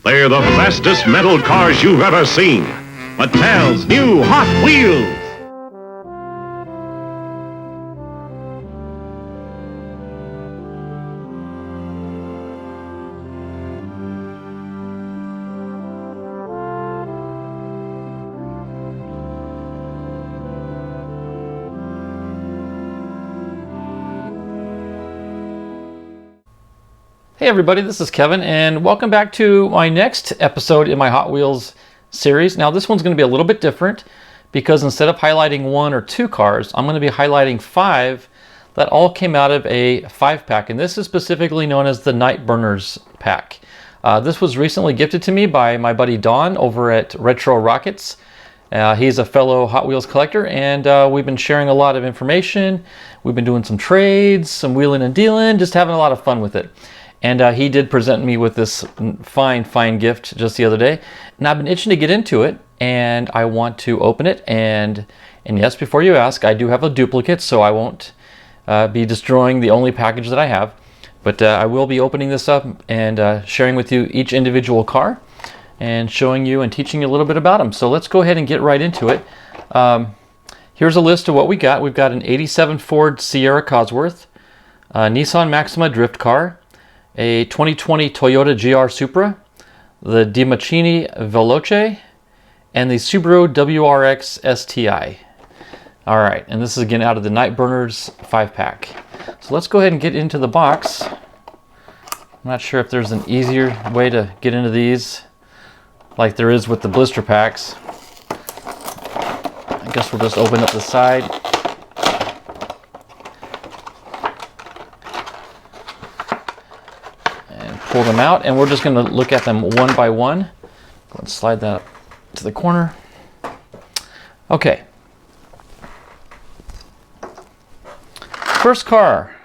They're the fastest metal cars you've ever seen. Mattel's new Hot Wheels. Hey everybody, this is Kevin and welcome back to my next episode in my Hot Wheels series. Now this one's going to be a little bit different because instead of highlighting one or two cars, I'm going to be highlighting five that all came out of a 5-pack, and this is specifically known as the Nightburnerz pack. This was recently gifted to me by my buddy Don over at Retro Rockets. He's a fellow Hot Wheels collector, and we've been sharing a lot of information. We've been doing some trades, some wheeling and dealing, just having a lot of fun with it. And he did present me with this fine gift just the other day. And I've been itching to get into it, and I want to open it. And yes, before you ask, I do have a duplicate, so I won't be destroying the only package that I have. But I will be opening this up and sharing with you each individual car and showing you and teaching you a little bit about them. So let's go ahead and get right into it. Here's a list of what we got. We've got an 87 Ford Sierra Cosworth, a Nissan Maxima drift car, a 2020 Toyota GR Supra, the Dimachinni Veloce, and the Subaru WRX STI. All right, and this is again out of the Nightburnerz 5-pack. So let's go ahead and get into the box. I'm not sure if there's an easier way to get into these like there is with the blister packs. I guess we'll just open up the side. Pull them out, and we're just going to look at them one by one. Go and slide that up to the corner. Okay. First car.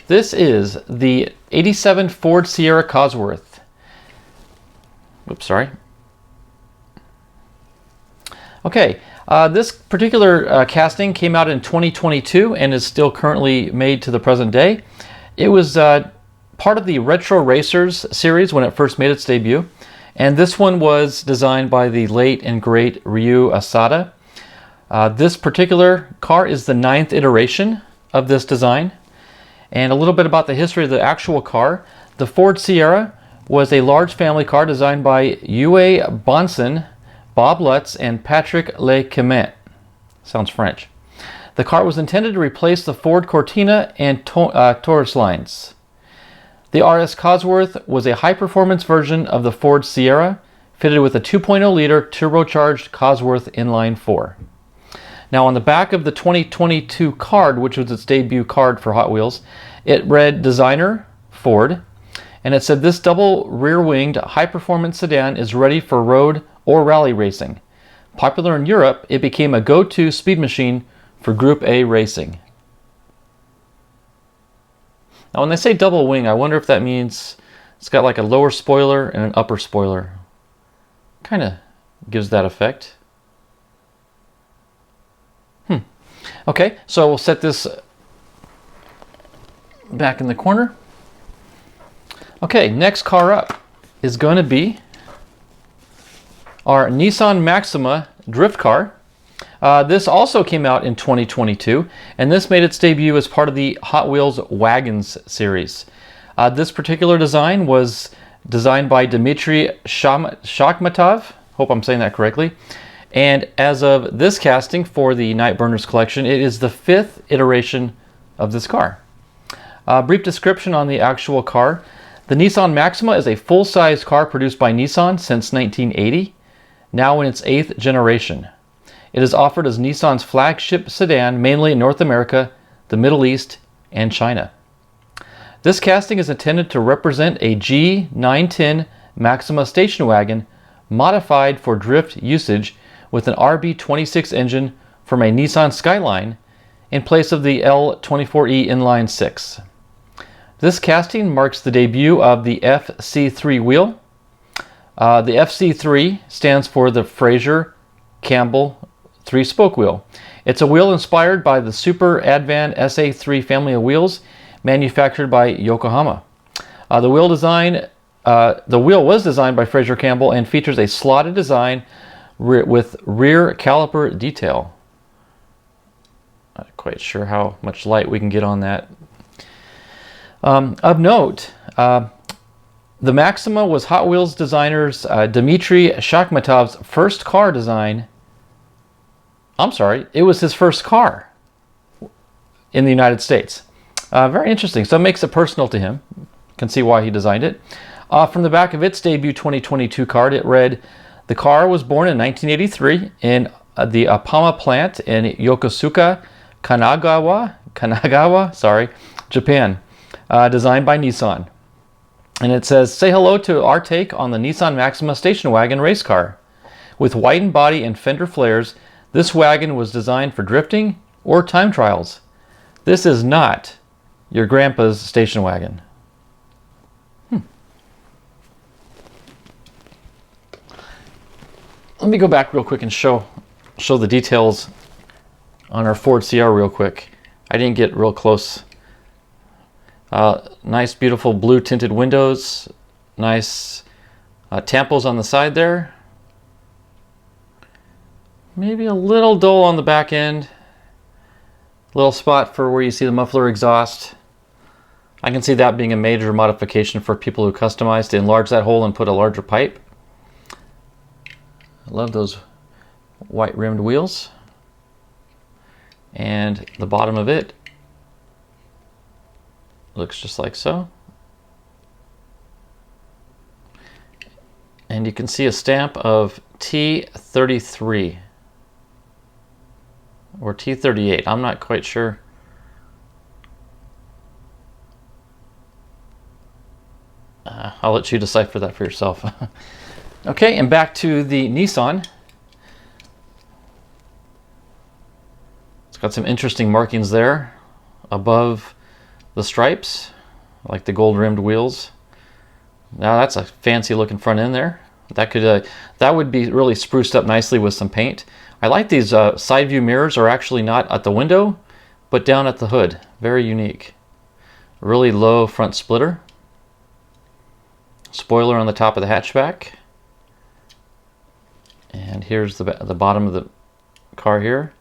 This is the 87 Ford Sierra Cosworth. Oops, sorry. Okay, this particular casting came out in 2022 and is still currently made to the present day. It was part of the Retro Racers series when it first made its debut, and this one was designed by the late and great Ryu Asada. This particular car is the 9th iteration of this design. And a little bit about the history of the actual car. The Ford Sierra was a large family car designed by Uwe Bonson, Bob Lutz, and Patrick Lequement. Sounds French. The car was intended to replace the Ford Cortina and Taurus lines. The RS Cosworth was a high-performance version of the Ford Sierra, fitted with a 2.0-liter turbocharged Cosworth inline 4. Now on the back of the 2022 card, which was its debut card for Hot Wheels, it read Designer Ford, and it said this double rear-winged high-performance sedan is ready for road or rally racing. Popular in Europe, it became a go-to speed machine for Group A racing. Now when they say double wing, I wonder if that means it's got like a lower spoiler and an upper spoiler. Kind of gives that effect. Okay, so we'll set this back in the corner. Okay, next car up is going to be our Nissan Maxima drift car. This also came out in 2022, and this made its debut as part of the Hot Wheels Wagons series. This particular design was designed by Dmitry Shakhmatov, hope I'm saying that correctly, and as of this casting for the Nightburnerz collection, it is the 5th iteration of this car. Brief description on the actual car. The Nissan Maxima is a full-size car produced by Nissan since 1980, now in its 8th generation. It is offered as Nissan's flagship sedan mainly in North America, the Middle East, and China. This casting is intended to represent a G910 Maxima station wagon modified for drift usage with an RB26 engine from a Nissan Skyline in place of the L24E inline 6. This casting marks the debut of the FC3 wheel. The FC3 stands for the Fraser Campbell 3-spoke wheel. It's a wheel inspired by the Super Advan SA3 family of wheels manufactured by Yokohama. The wheel design The wheel was designed by Fraser Campbell and features a slotted design with rear caliper detail. Not quite sure how much light we can get on that. Of note, the Maxima was Hot Wheels designer's Dmitry Shakhmatov's first car design. I'm sorry, it was his first car in the United States. Very interesting. So it makes it personal to him. You can see why he designed it. From the back of its debut 2022 card, it read, "The car was born in 1983 in the Apama plant in Yokosuka, Kanagawa, Japan, designed by Nissan." And it says, "Say hello to our take on the Nissan Maxima station wagon race car. With widened body and fender flares, this wagon was designed for drifting or time trials. This is not your grandpa's station wagon." Let me go back real quick and show the details on our Ford CR real quick. I didn't get real close. Nice, beautiful blue tinted windows. Nice tampos on the side there. Maybe a little dull on the back end. Little spot for where you see the muffler exhaust. I can see that being a major modification for people who customize to enlarge that hole and put a larger pipe. I love those white rimmed wheels. And the bottom of it looks just like so. And you can see a stamp of T33 or T38. I'm not quite sure. I'll let you decipher that for yourself. Okay, and back to the Nissan. It's got some interesting markings there above the stripes, like the gold rimmed wheels. Now that's a fancy looking front end there. That would be really spruced up nicely with some paint. I like these side view mirrors are actually not at the window, but down at the hood. Very unique. Really low front splitter. Spoiler on the top of the hatchback. And here's the bottom of the car here.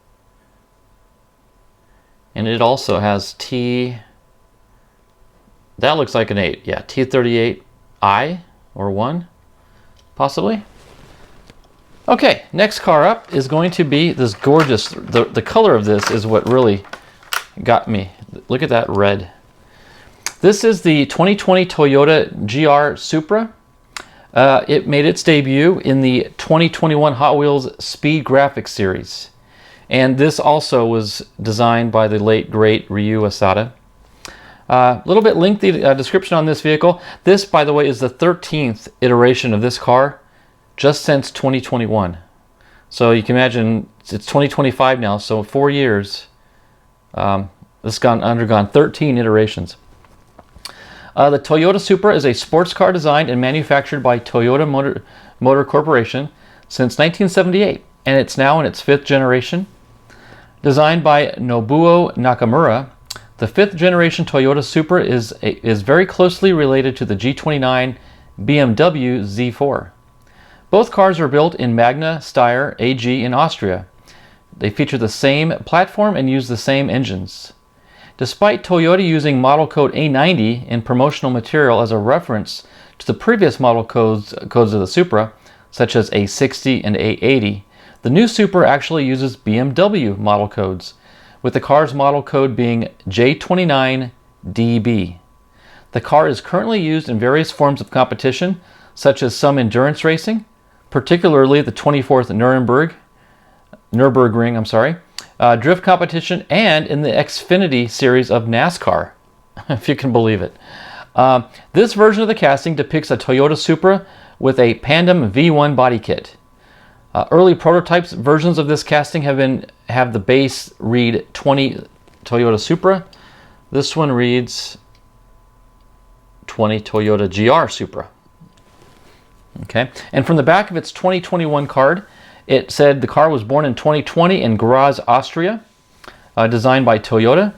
And it also has that looks like an 8. Yeah, T38I or 1, possibly. Okay, next car up is going to be this gorgeous, the color of this is what really got me. Look at that red. This is the 2020 Toyota GR Supra. It made its debut in the 2021 Hot Wheels Speed Graphics series. And this also was designed by the late, great Ryu Asada. A little bit lengthy description on this vehicle. This, by the way, is the 13th iteration of this car just since 2021. So you can imagine it's 2025 now, so 4 years. This has undergone 13 iterations. The Toyota Supra is a sports car designed and manufactured by Toyota Motor Corporation since 1978, and it's now in its 5th generation. Designed by Nobuo Nakamura, the 5th generation Toyota Supra is very closely related to the G29 BMW Z4. Both cars are built in Magna Steyr AG in Austria. They feature the same platform and use the same engines. Despite Toyota using model code A90 in promotional material as a reference to the previous model codes of the Supra, such as A60 and A80, the new Supra actually uses BMW model codes, with the car's model code being J29DB. The car is currently used in various forms of competition, such as some endurance racing, particularly the 24th Nürburgring, drift competition, and in the Xfinity series of NASCAR, if you can believe it. This version of the casting depicts a Toyota Supra with a Pandem V1 body kit. Early prototypes versions of this casting have the base read 20 Toyota Supra. This one reads 20 Toyota GR Supra. Okay, and from the back of its 2021 card, it said the car was born in 2020 in Graz, Austria, designed by Toyota.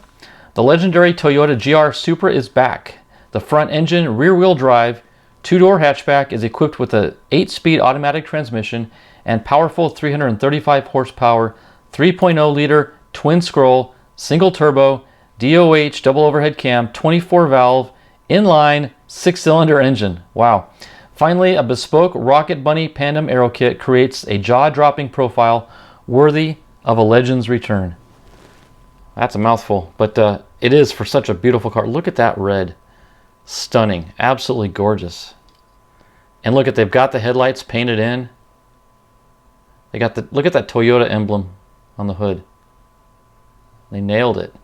The legendary Toyota GR Supra is back. The front engine, rear-wheel drive, two-door hatchback is equipped with a 8-speed automatic transmission and powerful 335 horsepower, 3.0-liter twin-scroll, single-turbo, DOH double overhead cam, 24-valve, inline, 6-cylinder engine. Wow. Finally, a bespoke Rocket Bunny Pandem Aero kit creates a jaw-dropping profile worthy of a legend's return. That's a mouthful, but it is for such a beautiful car. Look at that red. Stunning. Absolutely gorgeous. And look at, they've got the headlights painted in. They got the, look at that Toyota emblem on the hood. They nailed it.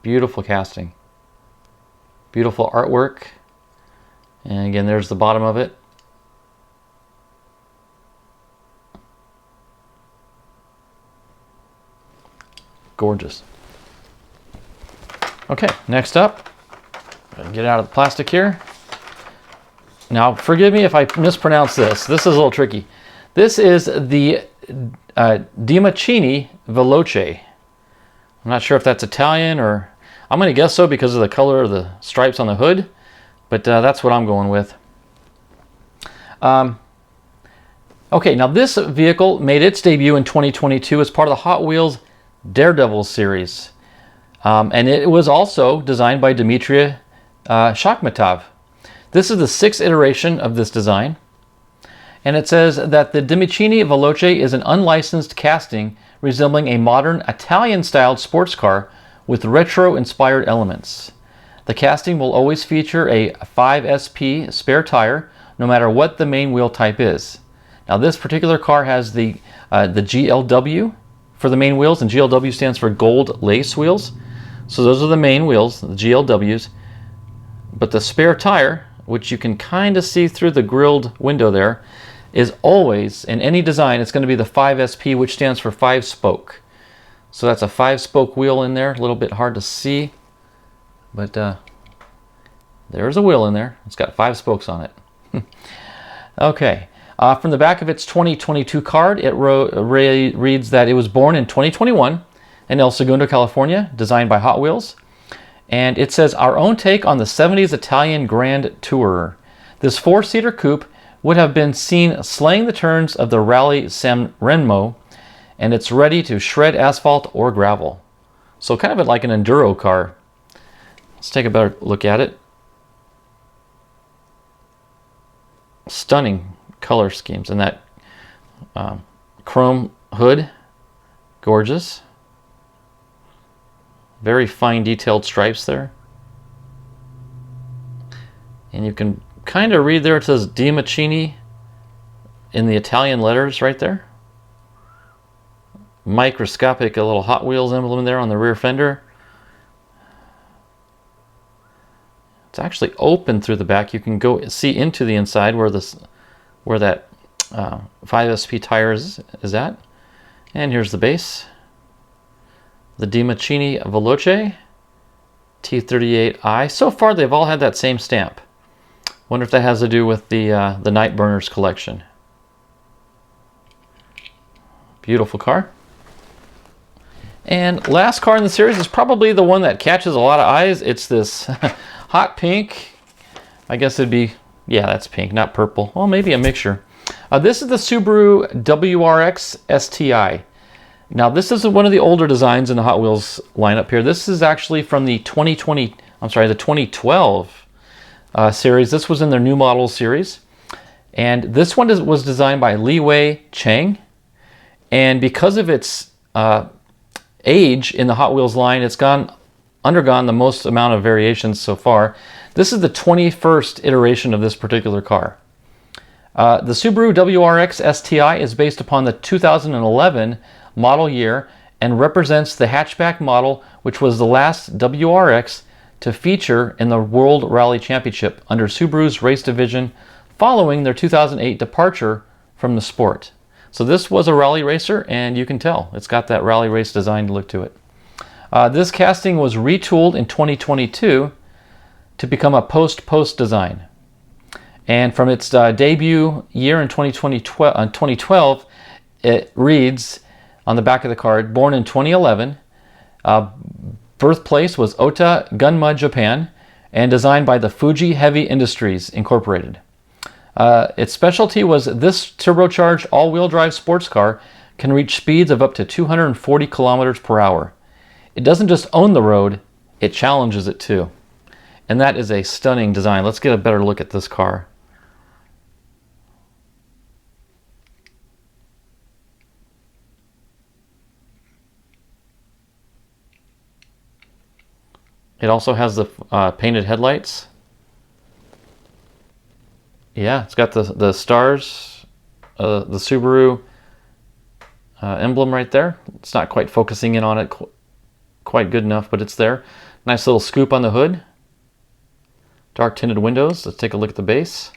Beautiful casting. Beautiful artwork. And again, there's the bottom of it. Gorgeous. Okay, next up, get out of the plastic here. Now, forgive me if I mispronounce this. This is a little tricky. This is the Dimachinni Veloce. I'm not sure if that's Italian or... I'm going to guess so because of the color of the stripes on the hood, but that's what I'm going with. Okay, now this vehicle made its debut in 2022 as part of the Hot Wheels Daredevil series. And it was also designed by Dmitry Shakhmatov. This is the 6th iteration of this design. And it says that the Dimachinni Veloce is an unlicensed casting resembling a modern Italian-styled sports car with retro-inspired elements. The casting will always feature a 5SP spare tire, no matter what the main wheel type is. Now this particular car has the GLW for the main wheels, and GLW stands for gold lace wheels. So those are the main wheels, the GLWs. But the spare tire, which you can kind of see through the grilled window there, is always, in any design, it's going to be the 5SP, which stands for 5-spoke. So that's a 5-spoke wheel in there, a little bit hard to see, but there's a wheel in there. It's got 5 spokes on it. Okay, from the back of its 2022 card, it reads that it was born in 2021 in El Segundo, California, designed by Hot Wheels. And it says, our own take on the 70s Italian Grand Tourer. This 4-seater coupe would have been seen slaying the turns of the Rally San Remo, and it's ready to shred asphalt or gravel. So kind of like an enduro car. Let's take a better look at it. Stunning color schemes, and that chrome hood, gorgeous. Very fine detailed stripes there. And you can kind of read there, it says Dimachinni in the Italian letters right there. Microscopic, a little Hot Wheels emblem there on the rear fender. It's actually open through the back. You can go see into the inside where that 5SP tire is at. And here's the base. The Dimachinni Veloce T38i. So far, they've all had that same stamp. Wonder if that has to do with the Nightburnerz collection. Beautiful car. And last car in the series is probably the one that catches a lot of eyes. It's this hot pink. I guess it'd be, yeah, that's pink, not purple. Well, maybe a mixture. This is the Subaru WRX STI. Now, this is one of the older designs in the Hot Wheels lineup here. This is actually from the 2012 series. This was in their new models series. And this one was designed by Li Wei Cheng. And because of its age in the Hot Wheels line, it's undergone the most amount of variations so far. This is the 21st iteration of this particular car. The Subaru WRX STI is based upon the 2011 model year and represents the hatchback model, which was the last WRX to feature in the World Rally Championship under Subaru's race division following their 2008 departure from the sport. So this was a rally racer, and you can tell it's got that rally race design look to it. This casting was retooled in 2022 to become a post design. And from its debut year in 2012, it reads on the back of the card, born in 2011, birthplace was Ota, Gunma, Japan, and designed by the Fuji Heavy Industries Incorporated. Its specialty was this turbocharged all-wheel drive sports car can reach speeds of up to 240 kilometers per hour. It doesn't just own the road, it challenges it too. And that is a stunning design. Let's get a better look at this car. It also has the painted headlights. Yeah, it's got the stars, the Subaru emblem right there. It's not quite focusing in on it quite good enough, but it's there. Nice little scoop on the hood. Dark tinted windows. Let's take a look at the base.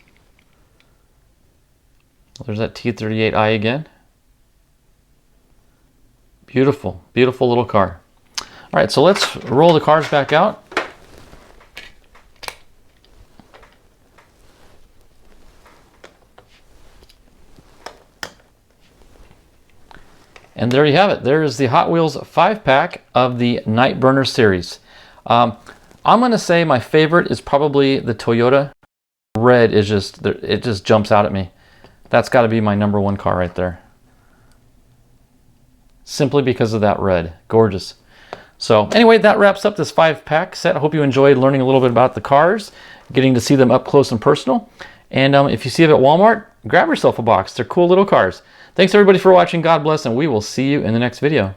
There's that T38i again. Beautiful, beautiful little car. All right, so let's roll the cars back out. And there you have it. There is the Hot Wheels 5-pack of the Nightburnerz series. I'm going to say my favorite is probably the Toyota. Red is just, it just jumps out at me. That's got to be my #1 car right there. Simply because of that red. Gorgeous. So anyway, that wraps up this 5-pack set. I hope you enjoyed learning a little bit about the cars, getting to see them up close and personal. And if you see it at Walmart, grab yourself a box. They're cool little cars. Thanks everybody for watching. God bless, and we will see you in the next video.